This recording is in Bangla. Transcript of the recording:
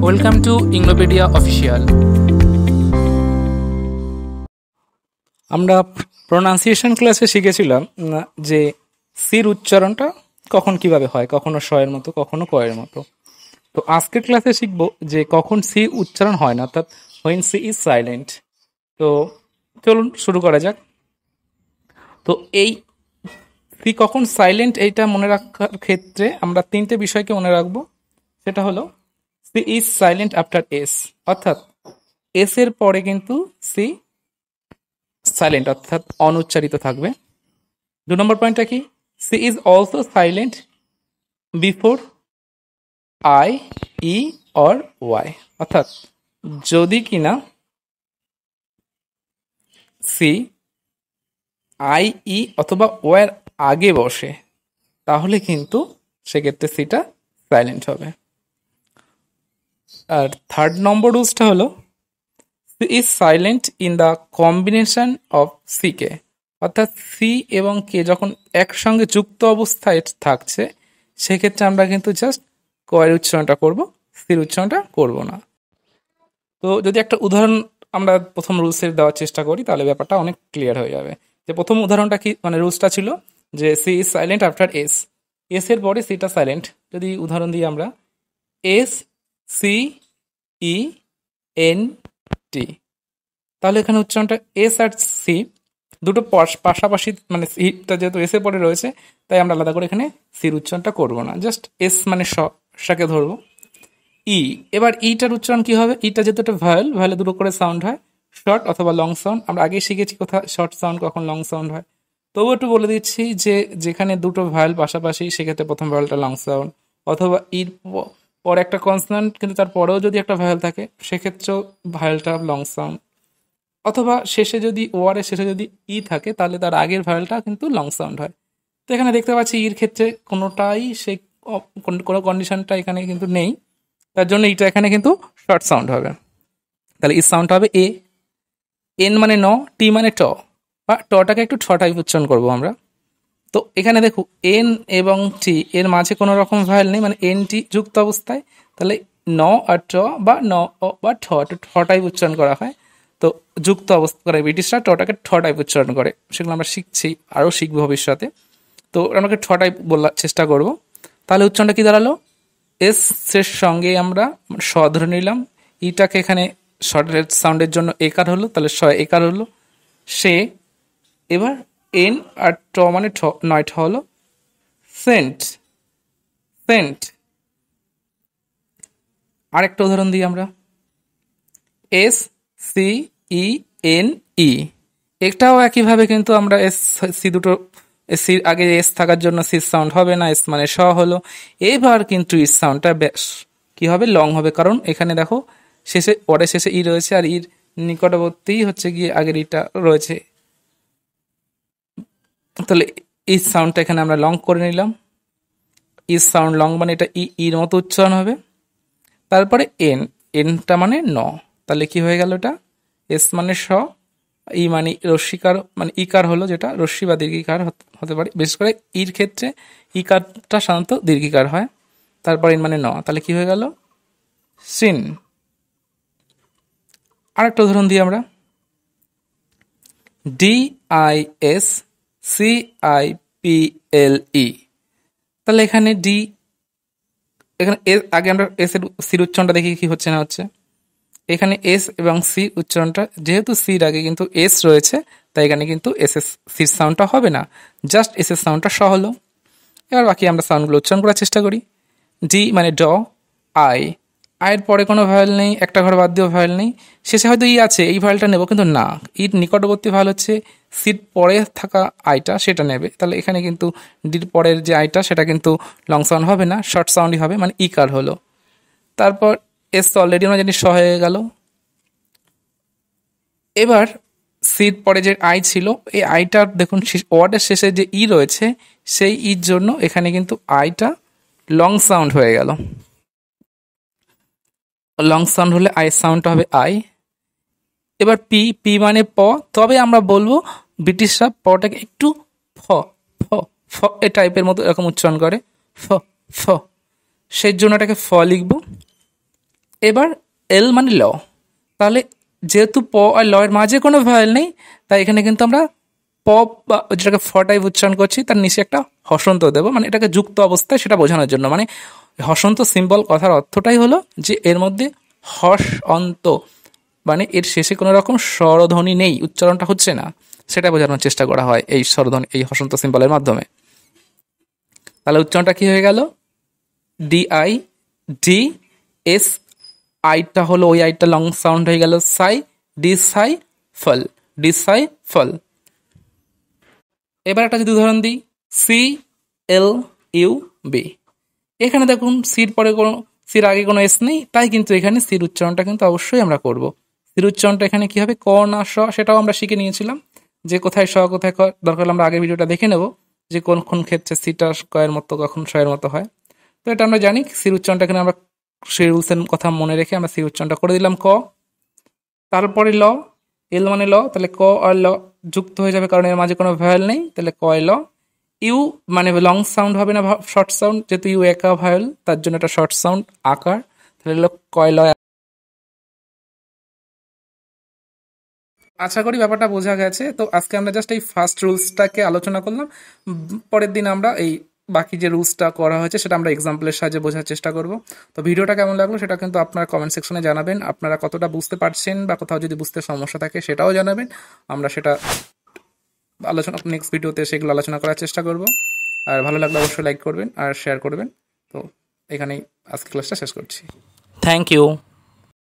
Welcome to Englopedia official. আমরা প্রোনাউন্সিয়েশন ক্লাসে শিখেছিলাম যে সির উচ্চারণটা কখন কিভাবে হয়, কখনো শয়ের মতো, কখনো কয়ের মতো। তো আজকের ক্লাসে শিখব যে কখন সি উচ্চারণ হয় না, অর্থাৎ হোয়েন সি ইজ সাইলেন্ট। তো চলুন শুরু করা যাক। তো এই সি কখন সাইলেন্ট এইটা মনে রাখার ক্ষেত্রে আমরা তিনটে বিষয়কে মনে রাখবো। সেটা হলো C is silent after S, অর্থাৎ এস এর পরে কিন্তু সি সাইলেন্ট অর্থাৎ অনুচ্চারিত থাকবে। 2 নম্বর পয়েন্টটা কি, C is also silent before I, E or Y, অর্থাৎ যদি কিনা সি আই, ই অথবা ওয়ার আগে বসে তাহলে কিন্তু সেক্ষেত্রে সিটা সাইলেন্ট হবে। আর 3rd নম্বর রুলসটা হলো C is silent in the combination of C K, অর্থাৎ সি এবং কে যখন একসঙ্গে যুক্ত অবস্থায় থাকছে সেক্ষেত্রে আমরা কিন্তু জাস্ট কয়ের উচ্চারণটা করব, সির উচ্চারণটা করব না। তো যদি একটা উদাহরণ আমরা প্রথম রুলসের দেওয়ার চেষ্টা করি তাহলে ব্যাপারটা অনেক ক্লিয়ার হয়ে যাবে। যে প্রথম উদাহরণটা কি, মানে রুলসটা ছিল যে C is silent after S, S এর পরে সিটা সাইলেন্ট। যদি উদাহরণ দিই আমরা, S C E N T, তাহলে এখানে উচ্চারণটা এস আর সি দুটো পাশাপাশি, মানে সিটা যেহেতু এস এর পরে রয়েছে তাই আমরা আলাদা করে এখানে সির উচ্চারণটা করব না, জাস্ট এস মানে শাকে ধরবো। ই, এবার ইটার উচ্চারণ কি হবে, ইটা যেহেতু একটা ভয়েলে দুটো করে সাউন্ড হয়, শর্ট অথবা লং সাউন্ড। আমরা আগে শিখেছি কোথায় শর্ট সাউন্ড কখন লং সাউন্ড হয়। তবুও একটু বলে দিচ্ছি যে যেখানে দুটো ভয়েল পাশাপাশি সেক্ষেত্রে প্রথম ভয়েলটা লং সাউন্ড, অথবা ইর পরে একটা কনসোনান্ট কিন্তু তারপরেও যদি একটা ভয়েল থাকে সেক্ষেত্রেও ভয়েলটা লং সাউন্ড, অথবা শেষে যদি ওয়ারের শেষে যদি ই থাকে তাহলে তার আগের ভয়েলটা কিন্তু লং সাউন্ড হয়। তো এখানে দেখতে পাচ্ছি ইর ক্ষেত্রে কোনোটাই সেই কোনো কন্ডিশনটা এখানে কিন্তু নেই, তার জন্য এটা এখানে কিন্তু শর্ট সাউন্ড হবে। তাহলে এই সাউন্ডটা হবে এ, এন মানে ন, টি মানে ট, বা টটাকে একটু ঠ টাইপ উচ্চারণ করবো আমরা। তো এখানে দেখো এন এবং টি এর মাঝে কোনো রকম ভয়েল নেই, মানে এন টি যুক্ত অবস্থায়, তাহলে ন আর ট বা ন বা ঠ টাইপ উচ্চারণ করা হয়। তো যুক্ত অবস্থা করে ব্রিটিশরা টটাকে ঠ টাইপ উচ্চারণ করে, সেগুলো আমরা শিখছি, আরও শিখবো ভবিষ্যতে। তো আমাকে ঠ টাইপ বলার চেষ্টা করব। তাহলে উচ্চারণটা কি দাঁড়ালো, এস এর সঙ্গে আমরা স ধরে নিলাম, ইটাকে এখানে শর্টের সাউন্ডের জন্য একার হলো, তাহলে স একার হলো সে। এবার এন আর ট মানে নয় ঠ হলো সেন্ট, সেন্ট। আরেকটা উদাহরণ দিই আমরা, S C E N E, এটাও একইভাবে কিন্তু আমরা এস সি দুটো সির আগে এস থাকার জন্য সির সাউন্ড হবে না, এস মানে স হলো। এবার কিন্তু ই সাউন্ডটা বেশ কি হবে, লং হবে, কারণ এখানে দেখো শেষে পরে শেষে ই রয়েছে আর ইর নিকটবর্তী হচ্ছে গিয়ে আগের ইটা রয়েছে, তাহলে এই সাউন্ডটা এখানে আমরা লং করে নিলাম। ই সাউন্ড লং মানে এটা ইর মতো উচ্চারণ হবে। তারপরে এন, এনটা মানে ন, তাহলে কি হয়ে গেল, এটা এস মানে স, ই মানে রস্যিকার মানে ইকার হলো, যেটা রস্যি বা দীর্ঘিকার হতে পারে, বিশেষ করে ইর ক্ষেত্রে ইকারটা সাধারণত দীর্ঘিকার হয়। তারপর এন মানে ন, তাহলে কি হয়ে গেল সিন। আরেকটা উদাহরণ দিই আমরা, D I S C I P L E, তাহলে এখানে ডি, এখানে আগে আমরা এস এর সির উচ্চারণটা দেখি কি হচ্ছে না হচ্ছে। এখানে এস এবং সি উচ্চারণটা যেহেতু সির আগে কিন্তু এস রয়েছে তাই এখানে কিন্তু এস এস সির সাউন্ডটা হবে না, জাস্ট এস এর সাউন্ডটা স হলো। এবার বাকি আমরা সাউন্ডগুলো উচ্চারণ করার চেষ্টা করি। ডি মানে ড, আই, আয়ের পরে কোনো ভয়েল নেই, একটা ঘর বাদ দিয়েও ভয়েল নেই, শেষে হয়তো ই আছে, এই ভয়েলটা নেবো কিন্তু না, ইর নিকটবর্তী ভয়েল হচ্ছে সির পরে থাকা আইটা, সেটা নেবে। তাহলে এখানে কিন্তু ডির পরের যে আইটা সেটা কিন্তু লং সাউন্ড হবে না, শর্ট সাউন্ডই হবে, মানে ইকার হলো। তারপর এস অলরেডি আমরা জানি স হয়ে গেল। এবার সির পরে যে আই ছিল এই আইটার দেখুন ওয়ার্ডের শেষে যে ই রয়েছে সেই ইর জন্য এখানে কিন্তু আইটা লং সাউন্ড হয়ে গেল। লং সাউন্ড হলে আই সাউন্ডটা হবে আই। এবার পি, পি মানে প, তবে আমরা বলবো ব্রিটিশরা পটাকে একটু ফ ফ ফ এ টাইপের মতো এরকম উচ্চারণ করে, ফ ফ, সেই জন্য এটাকে ফ লিখবো। এবার এল মানে ল, তাহলে যেহেতু প আর ল এর মাঝে কোনো ভয়েল নেই, তাই এখানে কিন্তু আমরা প বা যেটাকে ফ টাইপ উচ্চারণ করছি তার নিচে একটা হসন্ত দেবো, মানে এটাকে যুক্ত অবস্থায় সেটা বোঝানোর জন্য। মানে হসন্ত সিম্বল কথার অর্থটাই হলো যে এর মধ্যে হস অন্ত, মানে এর শেষে কোনো রকম স্বরধ্বনি নেই, উচ্চারণটা হচ্ছে না, সেটা বোঝানোর চেষ্টা করা হয় এই স্বরধ্বনি, এই হসন্ত সিম্বলের মাধ্যমে। তাহলে উচ্চারণটা কি হয়ে গেল? ডি আই ডি এস, আইটা হলো ওই আইটা লং সাউন্ড হয়ে গেল সাই, ডি সাই ফল, ডি সাই ফল। এবার একটা যদি উদাহরণ দিই, সি এল ইউ বি, এখানে দেখুন সির পরে কোনো, সির আগে কোনো এস নেই, তাই কিন্তু এখানে সির উচ্চারণটা কিন্তু অবশ্যই আমরা করব। সির উচ্চারণটা এখানে কি হবে, ক না স, সেটাও আমরা শিখে নিয়েছিলাম, যে কোথায় স কোথায় ক, দরকার হলে আমরা আগের ভিডিওটা দেখে নেব যে কোন কোন ক্ষেত্রে সিটা কয়ের মতো কখন শয়ের মতো হয়। তো এটা আমরা জানি, সির উচ্চারণটা এখানে আমরা সেই রুলসের কথা মনে রেখে আমরা সির উচ্চারণটা করে দিলাম ক। তারপরে ল, এল মানে ল, তাহলে ক আর ল যুক্ত হয়ে যাবে কারণ এর মাঝে কোনো ভয়েল নেই, তাহলে কয় ল। ইউ মানে লং সাউন্ড হবে না, শর্ট সাউন্ড, যেহেতু ইউ একা ভয়েল তার জন্য একটা শর্ট সাউন্ড আকার, তাহলে হলো কয় ল। আশা করি ব্যাপারটা বোঝা গেছে। তো আজকে আমরা জাস্ট এই ফার্স্ট রুলসটাকে আলোচনা করলাম, পরের দিন আমরা এই বাকি যে রুলসটা করা হয়েছে সেটা আমরা এক্সাম্পলের সাহায্যে বোঝার চেষ্টা করব। তো ভিডিওটা কেমন লাগলো সেটা কিন্তু আপনারা কমেন্ট সেকশনে জানাবেন, আপনারা কতটা বুঝতে পারছেন বা কোথাও যদি বুঝতে সমস্যা থাকে সেটাও জানাবেন, আমরা সেটা আলোচনা নেক্সট ভিডিওতে সেগুলো আলোচনা করার চেষ্টা করব। আর ভালো লাগলে অবশ্যই লাইক করবেন আর শেয়ার করবেন। তো এখানেই আজকে ক্লাসটা শেষ করছি। Thank you.